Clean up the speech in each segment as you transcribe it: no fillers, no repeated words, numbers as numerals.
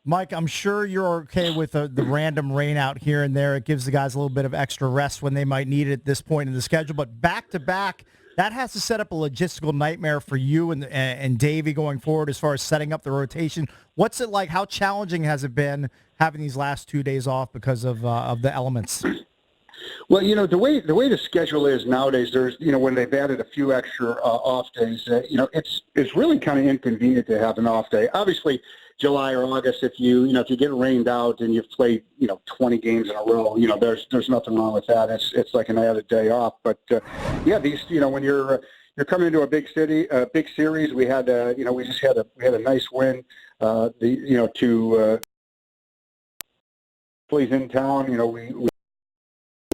Mike, I'm sure you're okay with the random rain out here and there. It gives the guys a little bit of extra rest when they might need it at this point in the schedule. But back-to-back, that has to set up a logistical nightmare for you and Davey going forward as far as setting up the rotation. What's it like? How challenging has it been having these last 2 days off because of the elements? Well, the way the schedule is nowadays, there's when they've added a few extra off days, it's really kind of inconvenient to have an off day. Obviously, July or August, if you get rained out and you've played 20 games in a row, there's nothing wrong with that. It's like an added day off. But these when you're coming into a big series, we had we had a nice win. To plays in town, we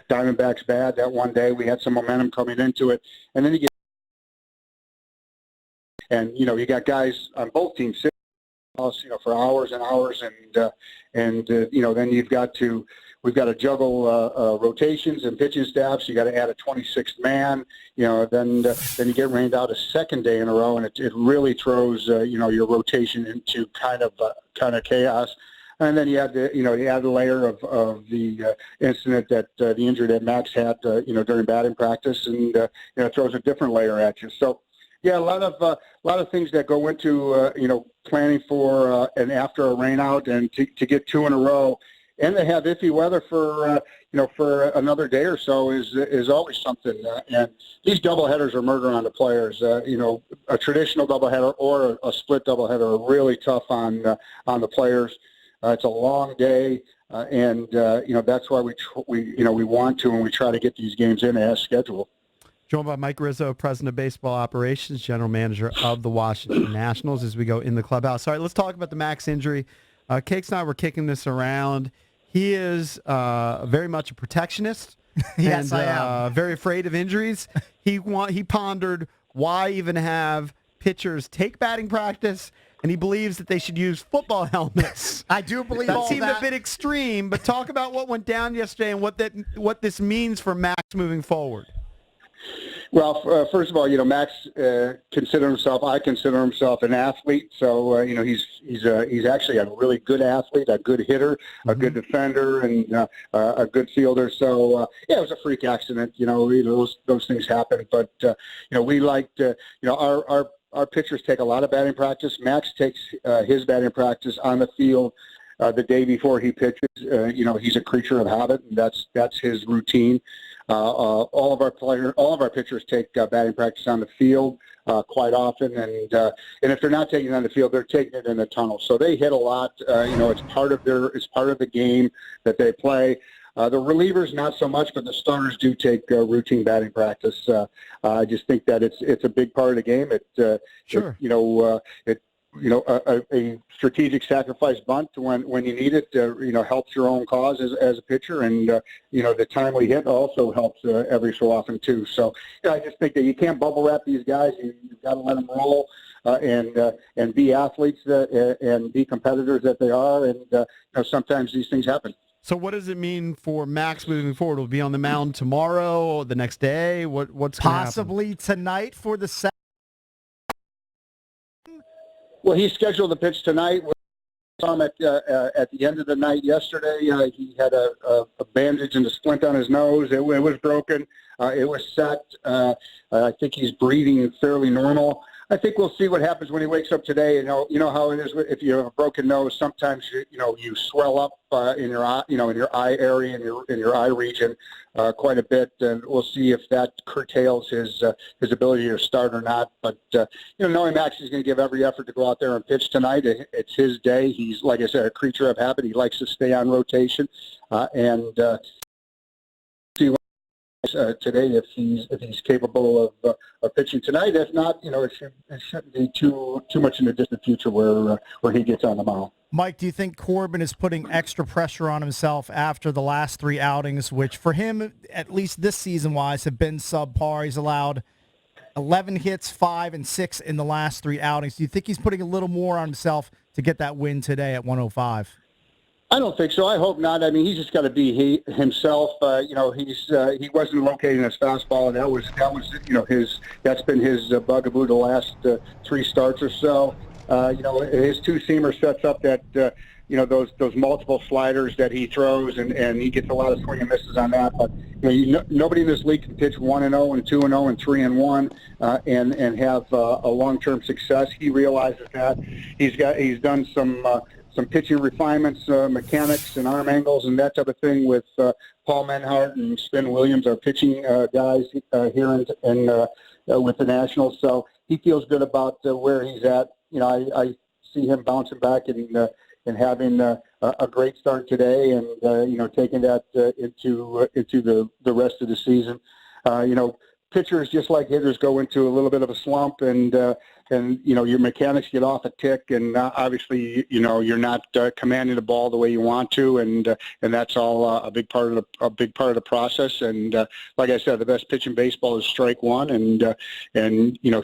Diamondbacks bad that one day. We had some momentum coming into it, and then you got guys on both teams sitting, for hours and hours, and then we've got to juggle rotations and pitching staffs. You got to add a 26th man. Then you get rained out a second day in a row, and it really throws your rotation into kind of chaos. And then you add the layer of the incident that the injury that Max had during batting practice, and it throws a different layer at you. So yeah, a lot of things that go into planning for and after a rain out, and to get two in a row, and to have iffy weather for another day or so is always something. And these doubleheaders are murder on the players. A traditional doubleheader or a split doubleheader are really tough on the players. It's a long day, and that's why we want to, and we try to get these games in as scheduled. Joined by Mike Rizzo, President of Baseball Operations, General Manager of the Washington Nationals, as we go in the clubhouse. All right, let's talk about the Max injury. Cakes and I were kicking this around. He is very much a protectionist. Yes, and, I am. Very afraid of injuries. He pondered why even have pitchers take batting practice, and he believes that they should use football helmets. I do believe that all seemed that. a bit extreme, but talk about what went down yesterday and what this means for Max moving forward. Well, first of all, Max I consider himself an athlete. So, he's actually a really good athlete, a good hitter, a good defender, and a good fielder. So, it was a freak accident. Those things happen. But, we like our pitchers take a lot of batting practice. Max takes his batting practice on the field the day before he pitches. He's a creature of habit, and that's his routine. All of our pitchers take batting practice on the field quite often, and if they're not taking it on the field, they're taking it in the tunnel. So they hit a lot. It's part of the game that they play. The relievers not so much, but the starters do take routine batting practice. I just think that it's a big part of the game. Sure. A strategic sacrifice bunt when you need it, helps your own cause as a pitcher, and the timely hit also helps every so often too. So I just think that you can't bubble wrap these guys. You've got to let them roll and be athletes and be competitors that they are, and sometimes these things happen. So what does it mean for Max moving forward? Will he be on the mound tomorrow or the next day? What's going to happen? Possibly tonight for the second. Well, he's scheduled to pitch tonight. We saw him at the end of the night yesterday. He had a bandage and a splint on his nose. It was broken. It was set. I think he's breathing fairly normal. I think we'll see what happens when he wakes up today. You know how it is if you have a broken nose. Sometimes you swell up in your eye, in your eye area, in your eye region, quite a bit. And we'll see if that curtails his ability to start or not. But knowing Max is going to give every effort to go out there and pitch tonight. It's his day. He's, like I said, a creature of habit. He likes to stay on rotation, and see today if he's capable of pitching tonight. If not, it shouldn't be too much in the distant future where he gets on the mound. Mike, do you think Corbin is putting extra pressure on himself after the last three outings, which for him, at least this season-wise, have been subpar? He's allowed 11 hits, 5 and 6 in the last three outings. Do you think he's putting a little more on himself to get that win today at 105? I don't think so. I hope not. I mean, he's just got to be himself. He wasn't locating his fastball, and that was that's been his bugaboo the last three starts or so. His two-seamer sets up that those multiple sliders that he throws, and he gets a lot of swing and misses on that. But nobody in this league can pitch 1-0 and 2-0 and 3-1 and have a long-term success. He realizes that. He's done some pitching refinements, mechanics and arm angles and that type of thing with Paul Menhart and Spin Williams, our pitching guys here in with the Nationals. So he feels good about where he's at. I see him bouncing back and having a great start today, and taking that into the rest of the season. Pitchers, just like hitters, go into a little bit of a slump, and your mechanics get off a tick, and obviously you're not commanding the ball the way you want to, and that's all a big part of the process. And like I said, the best pitch in baseball is strike one, and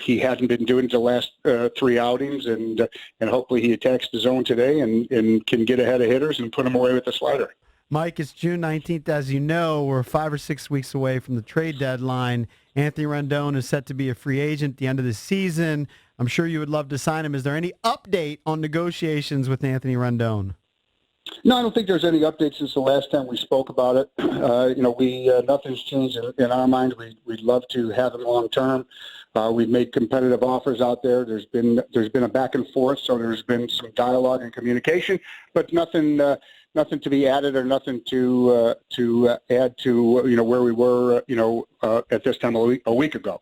he hasn't been doing it the last 3 outings, and hopefully he attacks the zone today and can get ahead of hitters and put them away with the slider. Mike, it's June 19th. As you know, we're 5 or 6 weeks away from the trade deadline. Anthony Rendon is set to be a free agent at the end of the season. I'm sure you would love to sign him. Is there any update on negotiations with Anthony Rendon? No, I don't think there's any updates since the last time we spoke about it. Nothing's changed in our minds. We'd love to have him long term. We've made competitive offers out there. There's been a back and forth, so there's been some dialogue and communication, but nothing to be added or nothing to add to where we were at this time a week ago.